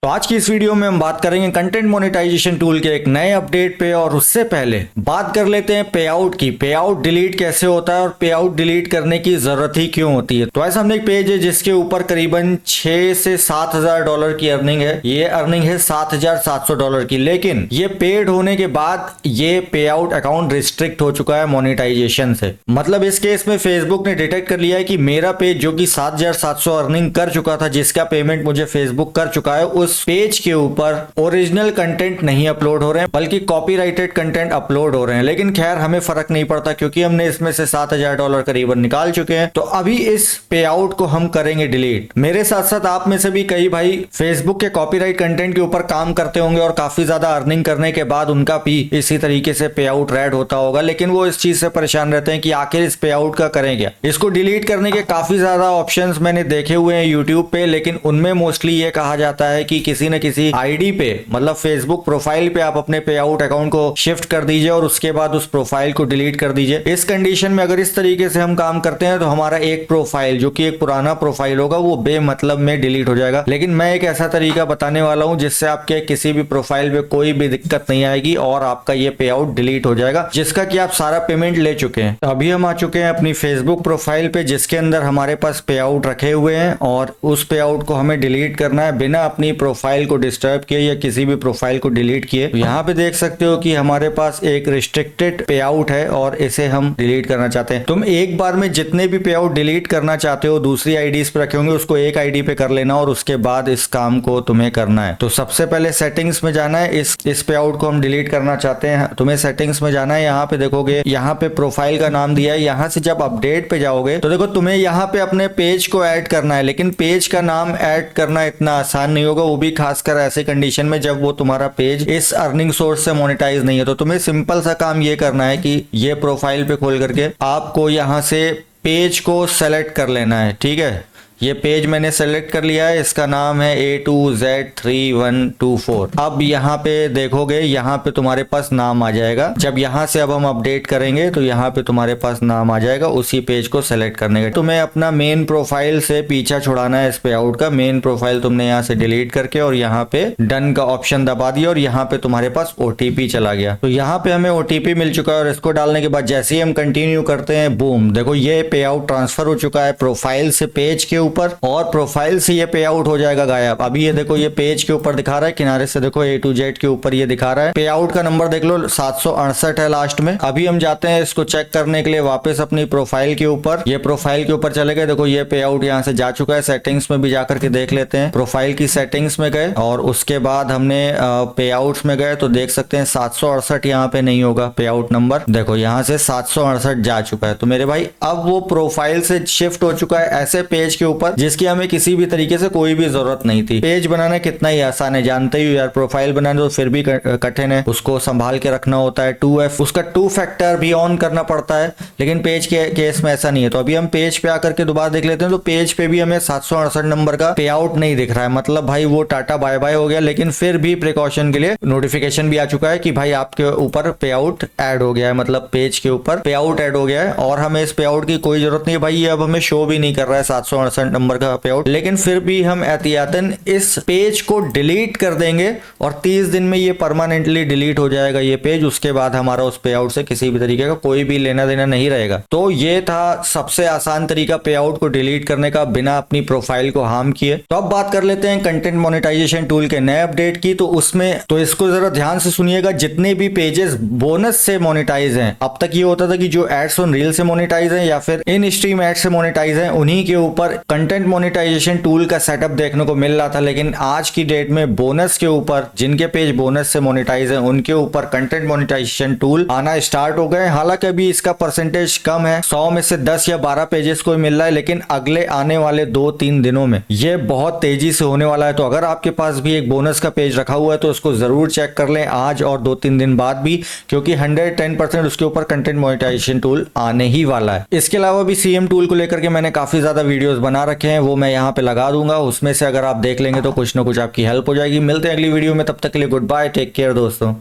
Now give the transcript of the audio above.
तो आज की इस वीडियो में हम बात करेंगे कंटेंट मोनेटाइजेशन टूल के एक नए अपडेट पे, और उससे पहले बात कर लेते हैं पे आउट की। पे आउट डिलीट कैसे होता है और पे आउट डिलीट करने की जरूरत ही क्यों होती है। तो ऐसा हमने एक पेज है जिसके ऊपर करीबन 6 से 7,000 डॉलर की अर्निंग है। ये अर्निंग है $7,700 की, लेकिन ये पेड होने के बाद ये पे आउट अकाउंट रिस्ट्रिक्ट हो चुका है मोनेटाइजेशन से। मतलब इस केस में फेसबुक ने डिटेक्ट कर लिया है कि मेरा पेज जो कि 7,700 अर्निंग कर चुका था, जिसका पेमेंट मुझे फेसबुक कर चुका है, उस पेज के ऊपर ओरिजिनल कंटेंट नहीं अपलोड हो रहे हैं बल्कि कॉपीराइटेड कंटेंट अपलोड हो रहे हैं। लेकिन खैर हमें फर्क नहीं पड़ता क्योंकि हमने इसमें से $7,000 करीबन निकाल चुके हैं। तो अभी इस पे आउट को हम करेंगे डिलीट। मेरे साथ साथ आप में से भी कई भाई फेसबुक के कॉपीराइट कंटेंट के ऊपर काम करते होंगे और काफी ज्यादा अर्निंग करने के बाद उनका भी इसी तरीके से पे आउट रेड होता होगा, लेकिन वो इस चीज से परेशान रहते हैं कि आखिर इस पे आउट का करें क्या। इसको डिलीट करने के काफी ज्यादा ऑप्शंस मैंने देखे हुए हैं यूट्यूब पे, लेकिन उनमें मोस्टली ये कहा जाता है कि किसी न किसी आईडी पे, मतलब फेसबुक प्रोफाइल पे आप अपने पे आउट अकाउंट को शिफ्ट कर दीजिए और उसके बाद उस प्रोफाइल को डिलीट कर दीजिए। इस कंडीशन में अगर इस तरीके से हम काम करते हैं तो हमारा एक प्रोफाइल जो कि एक पुराना प्रोफाइल होगा वो बेमतलब में डिलीट हो जाएगा। लेकिन मैं एक ऐसा तरीका बताने वाला हूं जिससे आपके किसी भी प्रोफाइल पे कोई भी दिक्कत नहीं आएगी और आपका ये पे आउट डिलीट हो जाएगा, जिसका कि आप सारा पेमेंट ले चुके हैं। अभी हम आ चुके हैं अपनी फेसबुक प्रोफाइल पे जिसके अंदर हमारे पास पे आउट रखे हुए हैं और उस पे आउट को हमें डिलीट करना है बिना अपनी प्रोफाइल को डिस्टर्ब किए या किसी भी प्रोफाइल को डिलीट किए। तो यहाँ पे देख सकते हो कि हमारे पास एक रिस्ट्रिक्टेड पे आउट है और इसे हम डिलीट करना चाहते हैं। तुम एक बार में जितने भी पे आउट डिलीट करना चाहते हो दूसरी आईडीज पे रखे होंगे उसको एक आईडी पे कर लेना और उसके बाद इस काम को तुम्हें करना है। तो सबसे पहले सेटिंग्स में जाना है। इस पे आउट को हम डिलीट करना चाहते हैं, तुम्हें सेटिंग्स में जाना है। यहाँ पे देखोगे यहाँ पे प्रोफाइल का नाम दिया है। यहाँ से जब अपडेट पे जाओगे तो देखो तुम्हें यहाँ पे अपने पेज को ऐड करना है, लेकिन पेज का नाम ऐड करना इतना आसान नहीं होगा, वो भी खासकर ऐसे कंडीशन में जब वो तुम्हारा पेज इस अर्निंग सोर्स से मोनेटाइज नहीं है। तो तुम्हें सिंपल सा काम ये करना है कि ये प्रोफाइल पे खोल करके आपको यहाँ से पेज को सेलेक्ट कर लेना है। ठीक है, ये पेज मैंने सेलेक्ट कर लिया है, इसका नाम है A2Z3124। अब यहाँ पे देखोगे यहाँ पे तुम्हारे पास नाम आ जाएगा। जब यहाँ से अब हम अपडेट करेंगे तो यहाँ पे तुम्हारे पास नाम आ जाएगा उसी पेज को सेलेक्ट करने का। तुम्हें अपना मेन प्रोफाइल से पीछा छुड़ाना है इस पे आउट का। मेन प्रोफाइल तुमने यहाँ से डिलीट करके और यहाँ पे डन का ऑप्शन दबा दिया और यहाँ पे तुम्हारे पास OTP चला गया। तो यहाँ पे हमें OTP मिल चुका है और इसको डालने के बाद जैसे ही हम कंटिन्यू करते हैं, बूम, देखो ये पे आउट ट्रांसफर हो चुका है प्रोफाइल से पेज के ऊपर और प्रोफाइल से ये पे आउट हो जाएगा गायब। अभी ये देखो ये पेज के ऊपर दिखा रहा है, किनारे से देखो A to Z के ऊपर ये दिखा रहा है। पे आउट का नंबर देख लो 768 है लास्ट में। अभी हम जाते हैं इसको चेक करने के लिए वापस अपनी प्रोफाइल के ऊपर। ये प्रोफाइल के ऊपर चले गए, देखो ये पे आउट यहाँ से जा चुका है। सेटिंग्स में भी जाकर के देख लेते हैं। प्रोफाइल की सेटिंग्स में गए और उसके बाद हमने पे आउट में गए तो देख सकते हैं 768 यहाँ पे नहीं होगा पे आउट नंबर। देखो यहाँ से 768 जा चुका है। तो मेरे भाई अब वो प्रोफाइल से शिफ्ट हो चुका है ऐसे पेज के ऊपर जिसकी हमें किसी भी तरीके से कोई भी जरूरत नहीं थी। पेज बनाना कितना ही आसान है, जानते ही यार। प्रोफाइल बनाना तो फिर भी कठिन है, उसको संभाल के रखना होता है। 2F उसका 2 फैक्टर भी ऑन करना पड़ता है, लेकिन पेज के केस में ऐसा नहीं है। तो अभी हम पेज पे आकर के दोबारा देख लेते हैं तो पेज पे भी हमें 768 नंबर का पे आउट नहीं दिख रहा है। मतलब भाई वो टाटा बाय बाय हो गया, लेकिन फिर भी प्रिकॉशन के लिए नोटिफिकेशन भी आ चुका है कि भाई आपके ऊपर पे आउट ऐड हो गया है, मतलब पेज के ऊपर पे आउट ऐड हो गया है और हमें इस पे आउट की कोई जरूरत नहीं है भाई। ये अब हमें शो भी नहीं कर रहा है 768 नंबर का पे आउट, लेकिन फिर भी हम एहतियातन इस पेज को डिलीट कर देंगे और 30 दिन में ये परमानेंटली डिलीट हो जाएगा ये पेज। उसके बाद हमारा उस पे आउट से किसी भी तरीके का कोई भी लेना देना नहीं रहेगा। तो ये था सबसे आसान तरीका पे आउट को डिलीट करने का बिना अपनी प्रोफाइल को हार्म किए। तो अब बात कर लेते हैं कंटेंट मोनेटाइजेशन टूल के नए अपडेट की। तो उसमें तो इसको जरा ध्यान से सुनिएगा, जितने भी पेजेस बोनस से मोनेटाइज हैं, अब तक ये होता था कि जो एड्स ऑन रील से मोनेटाइज हैं या फिर इन स्ट्रीम एड्स से मोनेटाइज हैं उन्हीं के ऊपर कंटेंट मोनेटाइजेशन टूल का सेटअप देखने को मिल रहा था। लेकिन आज की डेट में बोनस के ऊपर, जिनके पेज बोनस से मोनेटाइज है उनके ऊपर कंटेंट मोनेटाइजेशन टूल आना स्टार्ट हो गए। हालांकि अभी इसका परसेंटेज कम है, 100 में से 10 या 12 पेजेस को मिल रहा है, लेकिन अगले आने वाले 2-3 दिनों में ये बहुत तेजी से होने वाला है। तो अगर आपके पास भी एक बोनस का पेज रखा हुआ है तो उसको जरूर चेक कर लें आज और 2-3 दिन बाद भी, क्योंकि 110% उसके ऊपर कंटेंट मोनेटाइजेशन टूल आने ही वाला है। इसके अलावा भी CM टूल को लेकर के मैंने काफी ज्यादा वीडियोस बना रखे हैं, वो मैं यहाँ पे लगा दूंगा। उसमें से अगर आप देख लेंगे तो कुछ ना कुछ आपकी हेल्प हो जाएगी। मिलते हैं अगली वीडियो में, तब तक के लिए गुड बाय, टेक केयर दोस्तों।